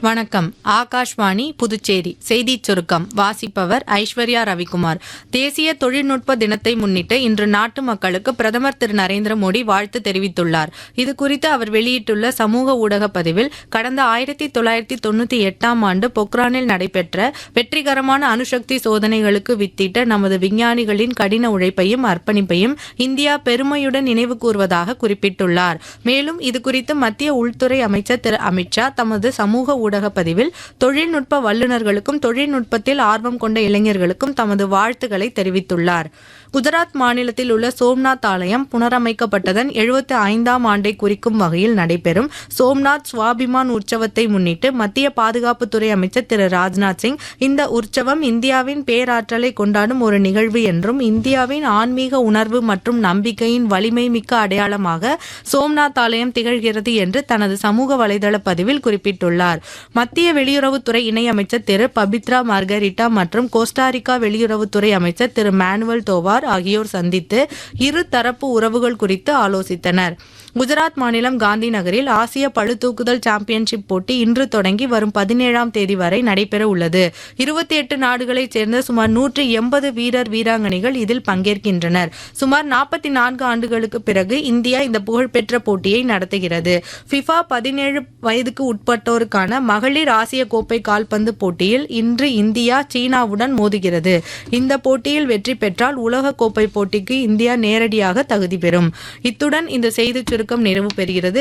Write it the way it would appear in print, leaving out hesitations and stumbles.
வணக்கம். ஆகாஷ்வாணி புதுச்சேரி செய்திச் சுருக்கம் வாசிப்பவர் ஐஸ்வர்யா ரவிக்குமார். தேசிய தொழில்நுட்ப தினத்தை முன்னிட்டு இன்று நாட்டு மக்களுக்கு பிரதமர் திரு நரேந்திர மோடி வாழ்த்து தெரிவித்துள்ளார். இதுகுறித்து அவர் வெளியிட்டுள்ள சமூக ஊடக பதிவில், கடந்த 1998ஆம் ஆண்டு பொக்ரானில் நடைபெற்ற வெற்றிகரமான அணுசக்தி சோதனைகளுக்கு வித்திட்ட நமது விஞ்ஞானிகளின் கடின உழைப்பையும் அர்ப்பணிப்பையும் இந்தியா பெருமையுடன் நினைவு கூர்வதாக குறிப்பிட்டுள்ளார். மேலும் இதுகுறித்து மத்திய உள்துறை அமைச்சர் திரு அமித்ஷா தமது சமூக ஊடக பதிவில் தொழில்நுட்ப வல்லுநர்களுக்கும் தொழில்நுட்பத்தில் ஆர்வம் கொண்ட இளைஞர்களுக்கும் தமது வாழ்த்துக்களை தெரிவித்துள்ளார். குஜராத் மாநிலத்தில் உள்ள சோம்நாத் ஆலயம் புனரமைக்கப்பட்டதன் 75ஆம் ஆண்டை குறிக்கும் வகையில் நடைபெறும் சோம்நாத் ஸ்வாபிமான் உற்சவத்தை முன்னிட்டு மத்திய பாதுகாப்புத்துறை அமைச்சர் திரு ராஜ்நாத் சிங், இந்த உற்சவம் இந்தியாவின் பேராற்றலை கொண்டாடும் ஒரு நிகழ்வு என்றும் இந்தியாவின் ஆன்மீக உணர்வு மற்றும் நம்பிக்கையின் வலிமை மிக்க அடையாளமாக சோம்நாத் ஆலயம் திகழ்கிறது என்று தனது சமூக வலைதள பதிவில் குறிப்பிட்டுள்ளார். மத்திய வெளியுறவுத்துறை இணையமைச்சர் திரு பபித்ரா மார்கரிட்டா மற்றும் கோஸ்டாரிக்கா வெளியுறவுத்துறை அமைச்சர் திரு மேனுவல் தோவார் ஆகியோர் சந்தித்து இரு தரப்பு உறவுகள் குறித்து ஆலோசித்தனர். குஜராத் மாநிலம் காந்தி நகரில் ஆசிய பளுதூக்குதல் சாம்பியன்ஷிப் போட்டி இன்று தொடங்கி வரும் 17ஆம் தேதி வரை நடைபெற உள்ளது. 28 நாடுகளைச் சேர்ந்த சுமார் 180 வீரர் வீராங்கனைகள் இதில் பங்கேற்கின்றனர். சுமார் 44 ஆண்டுகளுக்கு பிறகு இந்தியா இந்த புகழ்பெற்ற போட்டியை நடத்துகிறது. ஃபிஃபா 17 வயதுக்கு உட்பட்டோருக்கான மகளிர் ஆசிய கோப்பை கால்பந்து போட்டியில் இன்று இந்தியா சீனாவுடன் மோதுகிறது. இந்த போட்டியில் வெற்றி பெற்றால் உலக கோப்பை போட்டிக்கு இந்தியா நேரடியாக தகுதி பெறும். இத்துடன் இந்த செய்திச் சுருக்கம் நிறைவு பெறுகிறது.